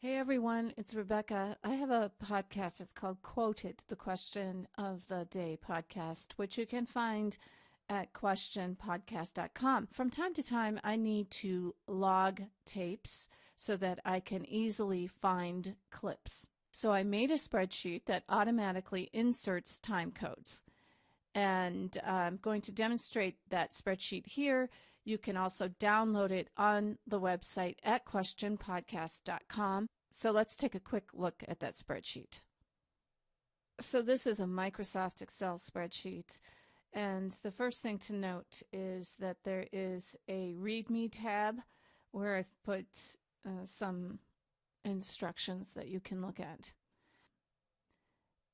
Hey everyone, it's Rebecca. I have a podcast. It's called Quoted, the Question of the Day podcast, which you can find at questionpodcast.com. From time to time, I need to log tapes so that I can easily find clips. So I made a spreadsheet that automatically inserts time codes. And I'm going to demonstrate that spreadsheet here. You can also download it on the website at questionpodcast.com. So let's take a quick look at that spreadsheet. So this is a Microsoft Excel spreadsheet. And the first thing to note is that there is a README tab where I've put some instructions that you can look at.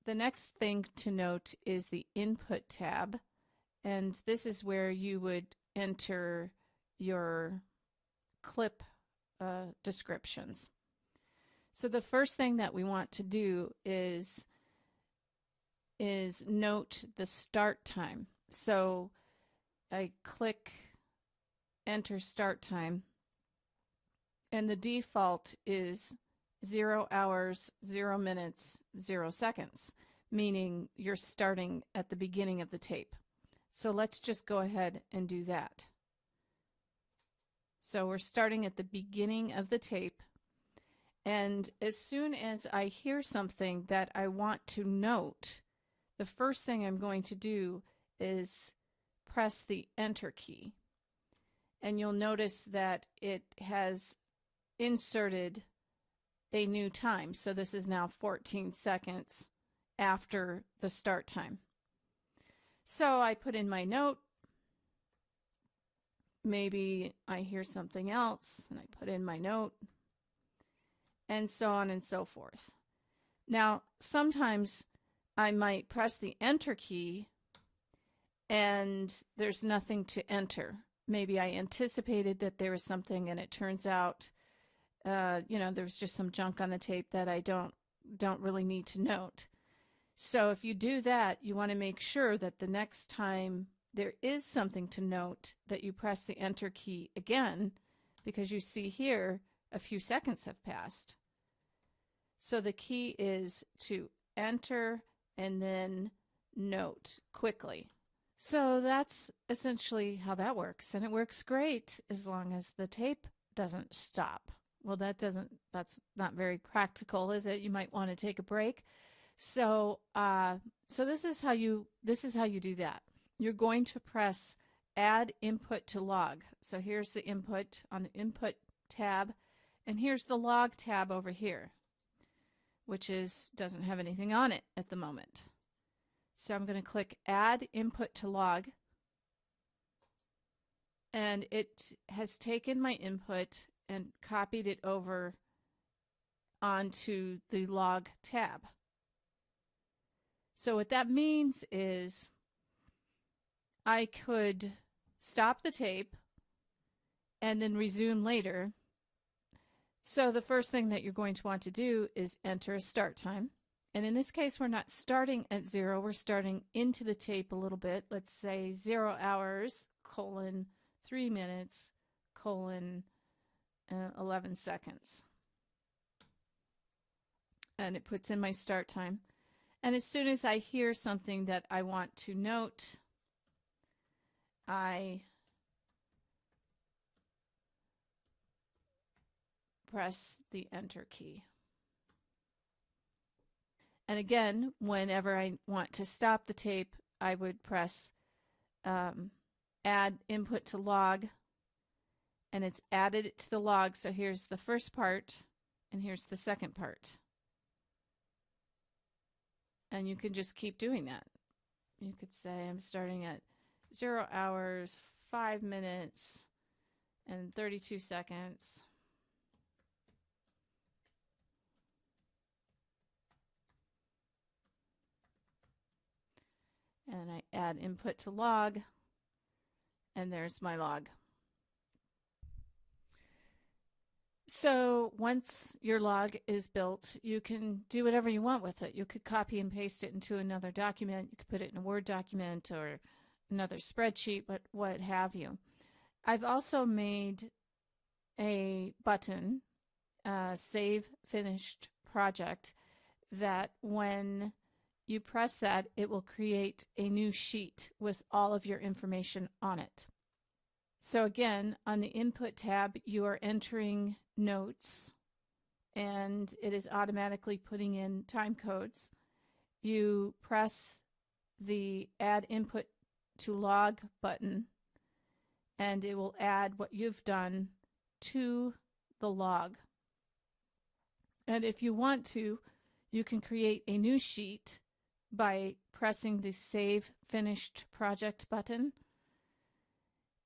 The next thing to note is the Input tab, and this is where you would enter your clip descriptions. So the first thing that we want to do is note the start time. So I click enter start time, and the default is 0 hours, 0 minutes, 0 seconds, meaning you're starting at the beginning of the tape. So let's just go ahead and do that. So we're starting at the beginning of the tape, and as soon as I hear something that I want to note, the first thing I'm going to do is press the enter key. And you'll notice that it has inserted a new time. So this is now 14 seconds after the start time. So I put in my note. Maybe I hear something else and I put in my note, and so on and so forth. Now, sometimes I might press the enter key and there's nothing to enter. Maybe I anticipated that there was something and it turns out there's just some junk on the tape that I don't really need to note. So if you do that, you want to make sure that the next time there is something to note that you press the enter key again, because you see here a few seconds have passed. So the key is to enter and then note quickly. So that's essentially how that works, and it works great as long as the tape doesn't stop. Well, that's not very practical, is it? You might want to take a break. So this is how you do that. You're going to press add input to log. So here's the input on the input tab, and here's the log tab over here, which doesn't have anything on it at the moment. So I'm going to click add input to log, and it has taken my input and copied it over onto the log tab. So what that means is I could stop the tape and then resume later. So the first thing that you're going to want to do is enter a start time. And in this case, we're not starting at 0. We're starting into the tape a little bit. Let's say 0 hours, 3 minutes, 11 seconds. And it puts in my start time. And as soon as I hear something that I want to note, I press the enter key. And again, whenever I want to stop the tape, I would press add input to log, and it's added it to the log. So here's the first part, and here's the second part. And you can just keep doing that. You could say I'm starting at 0 hours, 5 minutes, and 32 seconds. And I add input to log, and there's my log. So once your log is built, you can do whatever you want with it. You could copy and paste it into another document. You could put it in a Word document or another spreadsheet, but what have you. I've also made a button Save Finished Project, that when you press that, it will create a new sheet with all of your information on it. So again, on the Input tab, you are entering notes, and it is automatically putting in time codes. You press the Add Input to Log button, and it will add what you've done to the log. And if you want to, you can create a new sheet by pressing the Save Finished Project button,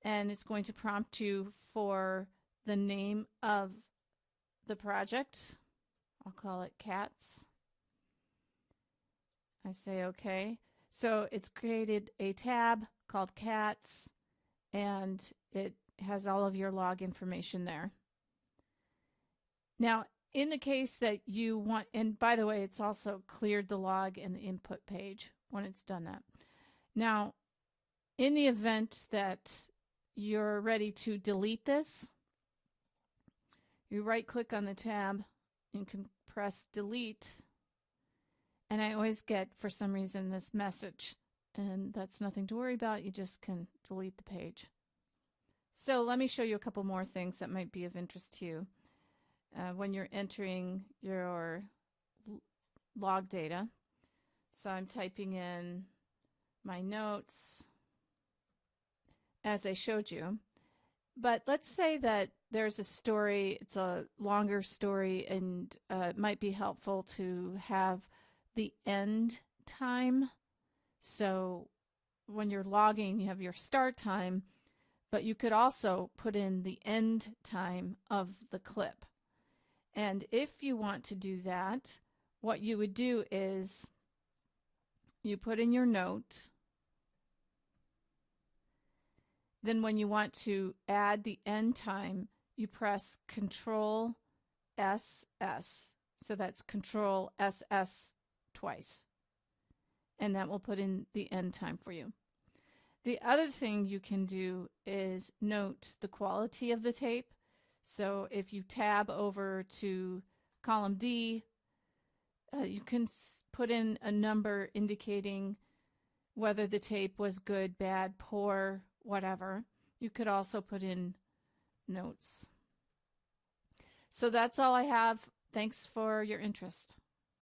and it's going to prompt you for the name of the project. I'll call it Cats. I say OK. So it's created a tab called Cats, and it has all of your log information there. Now, in the case that you want, and by the way, it's also cleared the log in the input page when it's done that. Now, in the event that you're ready to delete this, you right-click on the tab, you can press delete, and I always get, for some reason, this message, and that's nothing to worry about. You just can delete the page. So let me show you a couple more things that might be of interest to you when you're entering your log data. So I'm typing in my notes as I showed you. But let's say that there's a story, it's a longer story, and it might be helpful to have the end time. So when you're logging, you have your start time, but you could also put in the end time of the clip. And if you want to do that, what you would do is you put in your note. Then when you want to add the end time, you press Control SS. So that's Control SS twice. And that will put in the end time for you. The other thing you can do is note the quality of the tape. So if you tab over to column D, you can put in a number indicating whether the tape was good, bad, poor, whatever. You could also put in notes. So that's all I have. Thanks for your interest.